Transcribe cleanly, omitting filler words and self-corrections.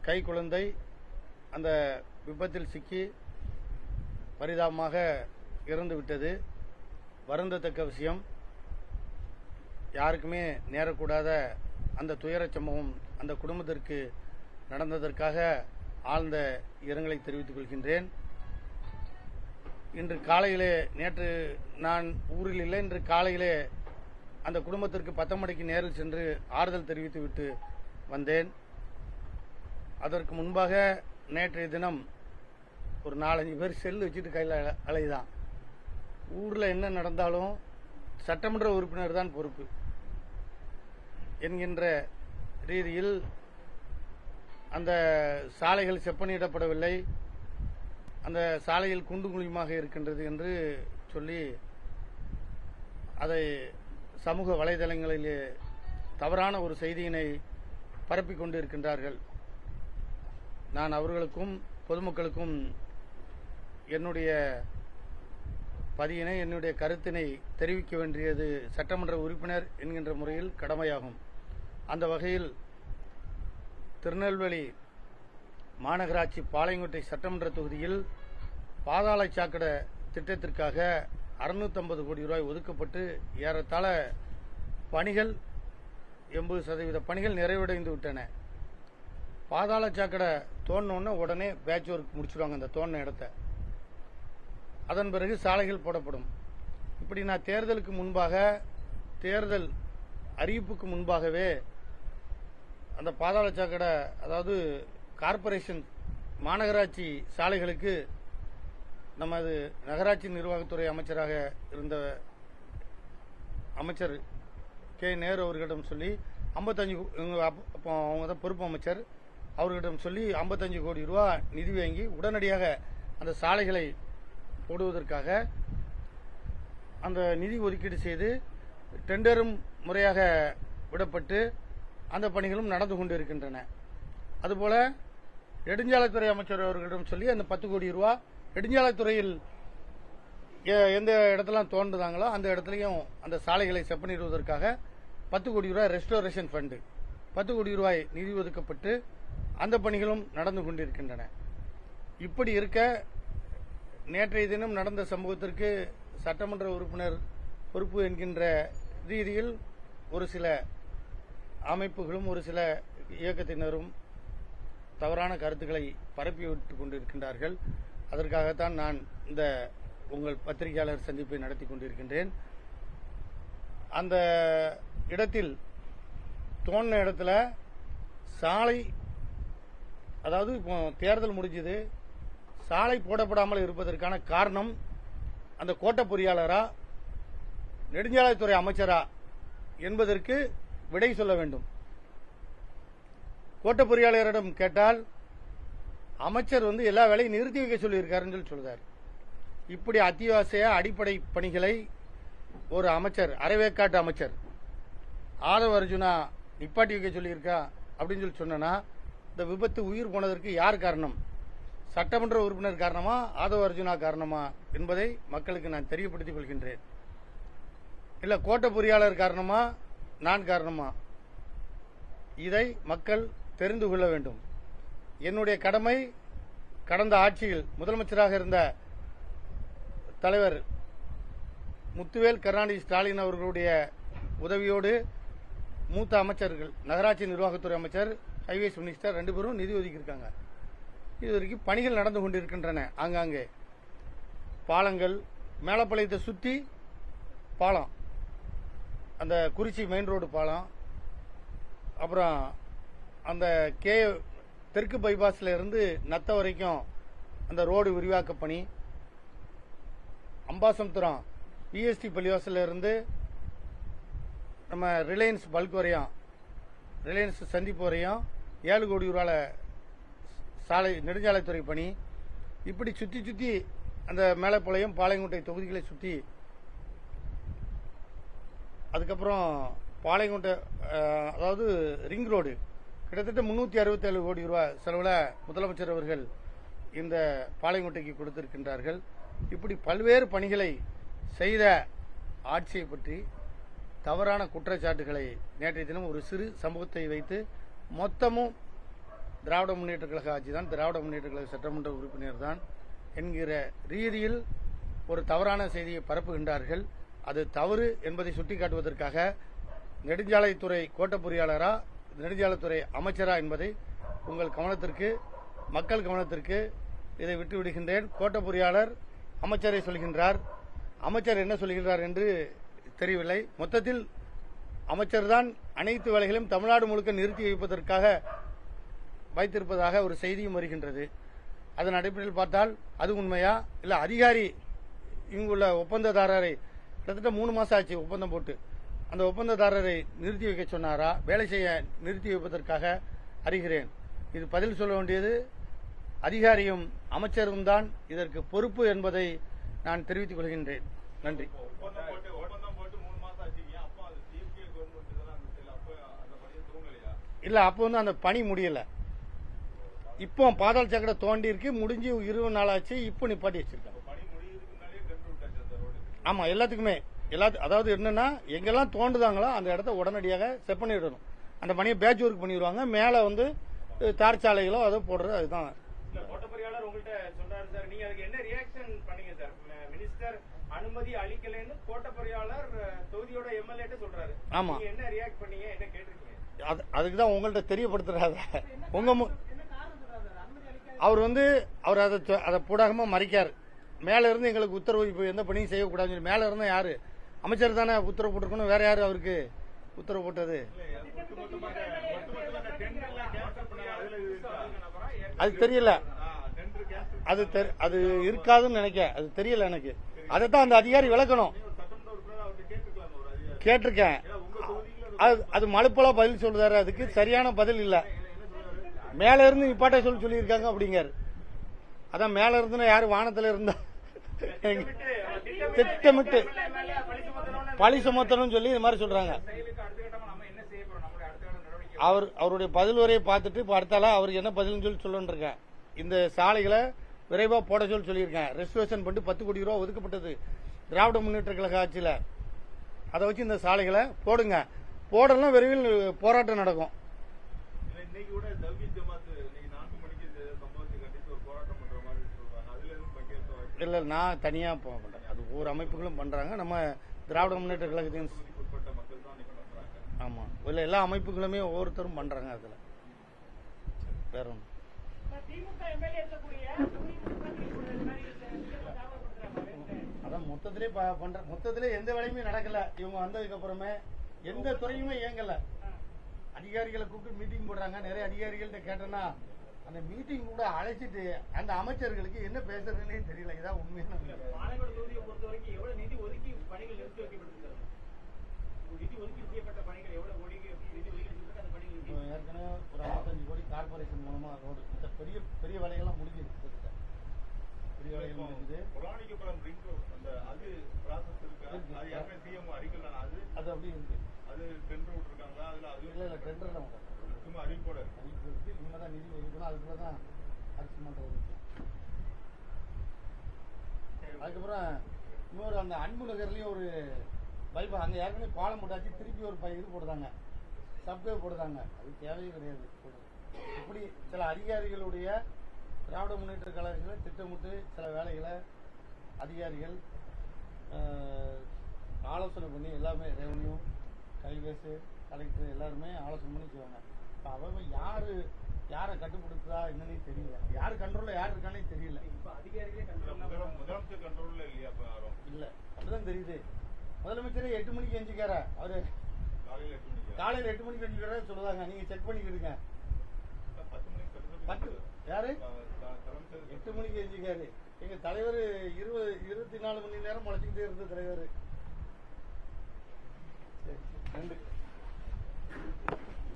கை குழந்தை அந்த விபத்தில் சிக்கி பரிதாபமாக இறந்து விட்டது. வருந்தத்தக்க விஷயம். யாருக்குமே நேரக்கூடாத அந்த துயரச் சம்பவம் அந்த குடும்பத்திற்கு நடந்ததற்காக ஆழ்ந்த இரங்கலை தெரிவித்துக் கொள்கின்றேன். இன்று காலையிலே, நேற்று நான் ஊரில் இல்லை, இன்று காலையிலே அந்த குடும்பத்திற்கு 10 மணிக்கு நேரில் சென்று ஆறுதல் தெரிவித்துவிட்டு வந்தேன். அதற்கு முன்பாக நேற்றைய தினம் ஒரு 4-5 பேர் செல் வச்சுட்டு கையில் அலைதான். ஊரில் என்ன நடந்தாலும் சட்டமன்ற உறுப்பினர் தான் பொறுப்பு என்கின்ற ரீதியில் அந்த சாலைகள் செப்பனிடப்படவில்லை, அந்த சாலையில் குண்டு குழியுமாக இருக்கின்றது என்று சொல்லி அதை சமூக வலைதளங்களிலே தவறான ஒரு செய்தியினை பரப்பிக் கொண்டு இருக்கின்றார்கள். நான் அவர்களுக்கும் பொதுமக்களுக்கும் என்னுடைய பதியினை, என்னுடைய கருத்தினை தெரிவிக்க வேண்டியது சட்டமன்ற உறுப்பினர் என்கின்ற முறையில் கடமையாகும். அந்த வகையில் திருநெல்வேலி மாநகராட்சி பாளையங்கோட்டை சட்டமன்ற தொகுதியில் பாதாள சாக்கடை திட்டத்திற்காக 650 கோடி ரூபாய் ஒதுக்கப்பட்டு ஏறத்தாழ பணிகள் 80% பணிகள் நிறைவடைந்து விட்டன. பாதாள சாக்கடை தோண்டினோடனே உடனே பேட்ச் ஒர்க் முடிச்சுடுவாங்க அந்த தோண்டின இடத்த. அதன் பிறகு சாலைகள் போடப்படும். இப்படி நான் தேர்தலுக்கு முன்பாக, தேர்தல் அறிவிப்புக்கு முன்பாகவே அந்த பாதாள சாக்கடை, அதாவது கார்ப்பரேஷன் மாநகராட்சி சாலைகளுக்கு நமது நகராட்சி நிர்வாகத்துறை அமைச்சராக இருந்த அமைச்சர் கே. நேரு அவர்களிடம் சொல்லி 55, அப்போ அவங்க தான் பொறுப்பு அமைச்சர், அவர்களிடம் சொல்லி 55 கோடி ரூபா நிதி வாங்கி உடனடியாக அந்த சாலைகளை போடுவதற்காக அந்த நிதி ஒதுக்கீடு செய்து டெண்டரும் முறையாக விடப்பட்டு அந்த பணிகளும் நடந்து கொண்டிருக்கின்றன. அதுபோல நெடுஞ்சாலைத்துறை அமைச்சர் அவர்களிடம் சொல்லி அந்த 10 கோடி ரூபா நெடுஞ்சாலைத்துறையில் எந்த இடத்தெல்லாம் தோன்றுதாங்களோ அந்த இடத்துலையும் அந்த சாலைகளை செப்பனிடுவதற்காக 10 கோடி ரூபாய் ரெஸ்டோரேஷன் ஃபண்டு 10 கோடி ரூபாய் நிதி ஒதுக்கப்பட்டு அந்த பணிகளும் நடந்து கொண்டிருக்கின்றன. இப்படி இருக்க நேற்றைய தினம் நடந்த சம்பவத்திற்கு சட்டமன்ற உறுப்பினர் பொறுப்பு என்கின்ற ரீதியில் ஒரு சில அமைப்புகளும் ஒரு சில இயக்கத்தினரும் தவறான கருத்துக்களை பரப்பிவிட்டுக் கொண்டிருக்கின்றார்கள். அதற்காகத்தான் நான் இந்த உங்கள் பத்திரிகையாளர் சந்திப்பை நடத்தி கொண்டிருக்கின்றேன். அந்த இடத்தில் தோண்டின இடத்துல சாலை, அதாவது இப்போ தேர்தல் முடிஞ்சது, சாலை போடப்படாமல் இருப்பதற்கான காரணம் அந்த கோட்ட பொறியாளரா நெடுஞ்சாலைத்துறை அமைச்சரா என்பதற்கு விடை சொல்ல வேண்டும். கோட்ட பொறியாளரிடம் கேட்டால் அமைச்சர் எல்லா வேலையும் நிறுத்தி வைக்க சொல்லியிருக்காருன்னு சொல்லி சொல்றார். இப்படி அத்தியாவசிய அடிப்படை பணிகளை ஒரு அமைச்சர், அரைவேக்காட்டு அமைச்சர் ஆதவ அர்ஜுனா நிப்பாட்டி வைக்க சொல்லியிருக்கா அப்படின்னு சொல்லி சொன்னா, இந்த விபத்து உயிர் போனதற்கு யார் காரணம்? சட்டமன்ற உறுப்பினர் காரணமா, ஆதவ அர்ஜுனா காரணமா என்பதை மக்களுக்கு நான் தெரியப்படுத்திக் கொள்கின்றேன். இல்ல கோட்ட பொறியாளர் காரணமா, நான் காரணமா, இதை மக்கள் தெரிந்து கொள்ள வேண்டும். என்னுடைய கடமை கடந்த ஆட்சியில் முதலமைச்சராக இருந்த தலைவர் முத்துவேல் கருணாநிதி ஸ்டாலின் அவர்களுடைய உதவியோடு மூத்த அமைச்சர்கள், நகராட்சி நிர்வாகத்துறை அமைச்சர், ஹைவேஸ் மினிஸ்டர் 2 பேரும் நிதி ஒதுக்கியிருக்காங்க. இதுவரைக்கும் பணிகள் நடந்து கொண்டிருக்கின்றன. ஆங்காங்கே பாலங்கள், மேலப்பாளையத்தை சுற்றி பாலம், அந்த குறிச்சி மெயின் ரோடு பாலம், அப்புறம் அந்த தெற்கு பைபாஸ்ல இருந்து நத்த வரைக்கும் அந்த ரோடு விரிவாக்க பணி, அம்பாசமுத்திரம் பிஎஸ்டி பள்ளிவாசல இருந்து நம்ம ரிலையன்ஸ் பல்க் வரையும், ரிலையன்ஸ் சந்திப்பு வரையும் 7 கோடி ரூபாய் சாலை நெடுஞ்சாலைத்துறை பணி, இப்படி சுற்றி சுற்றி அந்த மேலப்பாளையம் பாளையங்கோட்டை தொகுதிகளை சுற்றி, அதுக்கப்புறம் பாளையங்கோட்டை, அதாவது ரிங் ரோடு கிட்டத்தட்ட 367 கோடி ரூபாய் செலவில் முதலமைச்சர் அவர்கள் இந்த பாளையங்கோட்டைக்கு கொடுத்திருக்கின்றார்கள். இப்படி பல்வேறு பணிகளை செய்த ஆட்சியை பற்றி தவறான குற்றச்சாட்டுகளை நேற்றைய தினம் ஒரு சிறு சம்பவத்தை வைத்து மொத்தமும் திராவிட முன்னேற்ற கழக ஆட்சி தான், திராவிட முன்னேற்ற கழக சட்டமன்ற உறுப்பினர் தான் என்கிற ரீதியில் ஒரு தவறான செய்தியை பரப்புகின்றார்கள். அது தவறு என்பதை சுட்டிக்காட்டுவதற்காக நெடுஞ்சாலைத்துறை கோட்ட பொறியாளரா, நெடுஞ்சாலைத்துறை அமைச்சரா என்பதை உங்கள் கவனத்திற்கு, மக்கள் கவனத்திற்கு இதை விட்டு விடுகின்றேன். கோட்ட பொறியாளர் அமைச்சரை சொல்கின்றார், அமைச்சர் என்ன சொல்கின்றார் என்று தெரியவில்லை. மொத்தத்தில் அமைச்சர் தான் அனைத்து வேலைகளையும் தமிழ்நாடு முழுக்க நிறுத்தி வைத்திருப்பதாக ஒரு செய்தியும் வருகின்றது. அதன் அடிப்படையில் பார்த்தால் அது உண்மையா, இல்ல அதிகாரி இங்குள்ள ஒப்பந்ததாரரை கிட்டத்தட்ட 3 மாசம் ஆச்சு ஒப்பந்தம் போட்டு, அந்த ஒப்பந்ததாரரை நிறுத்தி வைக்க சொன்னாரா, வேலை செய்ய நிறுத்தி வைப்பதற்காக அறிகிறேன். இது பதில் சொல்ல வேண்டியது அதிகாரியும் அமைச்சரும் தான் இதற்கு பொறுப்பு என்பதை நான் தெரிவித்துக் கொள்கின்றேன். நன்றி. இல்ல, அப்போ அந்த பணி முடியல. இப்போ பாதாள சாக்கடை தோண்டி இருக்கு, முடிஞ்சு 20 நாள் ஆச்சு. இப்போ நிப்பாட்டி வச்சிருக்காங்க. ஆமா, எல்லாத்துக்குமே அதாவது என்னன்னா, எங்கெல்லாம் தோண்டுதாங்களோ அந்த இடத்த உடனடியாக செட் பண்ணிடணும். அந்த பணியை பேட்ச் ஒர்க் பண்ணிடுவாங்க. மேல தார் சாலைகளோ அதை போடுறது. அதுதான் அனுமதி அளிக்கலன்னு கோட்ட பொறியாளர் தொகுதியோட எம்எல்ஏ சொல்றாரு. ஆமா, என்ன ரியாக்ட் பண்ணீங்க, என்ன கேட்டிருக்கீங்க? அதுக்குதான் உங்கள்ட்ட தெரியப்படுத்துறாத. அவர் அவர் அதை பூடாகமா மறைக்காரு. மேல இருந்து எங்களுக்கு உத்தரவு, இப்ப எந்த பணியும் செய்யக்கூடாதுன்னு மேல இருந்தா யாரு? அமைச்சர் தானே உத்தரவு போட்டிருக்கணும். வேற யாரு அவருக்கு உத்தரவு போட்டது? அது தெரியல. அது இருக்காதுன்னு நினைக்க, அது தெரியல எனக்கு. அதைத்தான் அந்த அதிகாரி விளக்கணும். கேட்டிருக்கேன். அது மலுப்பலா பதில் சொல்றாரு. அதுக்கு சரியான பதில் இல்ல. மேல இருந்து நிப்பாட்ட சொல்லியிருக்காங்க அப்படிங்காரு. அதான் மேல இருந்து யாரு வானத்துல இருந்தா திட்டமிட்டு பழி சுமத்தணும் சொல்லி இது மாதிரி சொல்றாங்க. அவருடைய பதில் வரையை பார்த்துட்டு இப்ப அடுத்தால அவருக்கு என்ன பதில் சொல்லி சொல்லணும். இந்த சாலைகளை விரைவா போட சொல்லியிருக்கேன். ரெஸ்டரேஷன் பண்ணி 10 கோடி ரூபாய் ஒதுக்கப்பட்டது திராவிட முன்னேற்ற கழக ஆட்சியில. அதை வச்சு இந்த சாலைகளை போடுங்க. போடலாம், விரைவில் போராட்டம் நடக்கும். இல்ல, நான் தனியா போக மாட்டேன். அது ஒவ்வொரு அமைப்புகளும் பண்றாங்க. நம்ம திராவிட முன்னேற்ற கழகத்தின் ஆமா, இல்ல எல்லா அமைப்புகளுமே ஒவ்வொருத்தரும் பண்றாங்க. அதுல வேற ஒன்று அதான் மொத்தத்திலே எந்த வேலையுமே நடக்கல. இவங்க வந்ததுக்கு அப்புறமே எந்த துறையுமே இயங்கல. அதிகாரிகளை கூப்பிட்டு மீட்டிங் போடுறாங்க. நிறைய அதிகாரிகள்ட்ட கேட்டேன்னா அந்த மீட்டிங் கூட அழைச்சிட்டு அந்த அமைச்சர்களுக்கு என்ன பேசுறதுன்னே தெரியல. இதான் உண்மையான பாலக்காடு தொகுதியை பொறுத்த வரைக்கும் எவ்வளவு நிதி ஒதுக்கி பணிகள் நிறுத்தி வைக்கப்பட்டிருக்காங்க? நிதி ஒதுக்கீடு செய்யப்பட்ட பணிகள் எவ்வளவு கோடி நிதி ஒதுக்கீடு அந்த பணிகள் ஏற்கனவே ஒரு 55 கோடி கார்பரேஷன் மூலமா ரோடு பெரிய பெரிய வேலைகள்லாம் முடிஞ்சிருக்கு. பெரிய வேலைகள் முடிஞ்சது. அது அப்படி இருக்கு. அது டெண்டர் விட்டுருக்காங்களா? இல்ல டெண்டர் தான் அறிவிப்போட இவங்க தான் நிதி ஒதுக்கணும். அதுக்குள்ளதான் அரசு மன்றம். அதுக்கப்புறம் இன்னொரு அந்த அன்பு நகர்லயும் ஒரு பைபா அங்க ஏற்கனவே பாலம் போட்டாச்சு. திருப்பி ஒரு இது போடுறாங்க, சப்வே போடுறாங்க. அது தேவையே கிடையாது. இப்படி சில அதிகாரிகளுடைய திராவிட முன்னேற்ற கழகங்களை திட்டமிட்டு சில வேலைகளை அதிகாரிகள் ஆலோசனை பண்ணி எல்லாமே ரெவன்யூ, கைவேசு, கலெக்டர் எல்லாருமே ஆலோசனை பண்ணி செய்வாங்க. இப்போ அவங்க யாரை கட்டுப்படுத்துதா என்னன்னே தெரியல. யாரு கண்ட்ரோல்ல யார் இருக்கானே தெரியல. முதலமைச்சர் கண்ட்ரோல்ல இல்லையா? இல்ல, அப்படிதான் தெரியுது. முதலமைச்சரே 8 மணிக்கு எஞ்சிக்கார. அவரு காலையில 8 மணிக்கு எஞ்சிக்கார சொல்லுவாங்க. நீங்க செக் பண்ணிக்கிடுங்க. 10 யாரு 8 மணிக்கு எஞ்சிக்காரு. எங்க தலைவர் 24 மணி நேரம் முளைச்சுக்கிட்டே இருந்த தலைவர். நன்றி.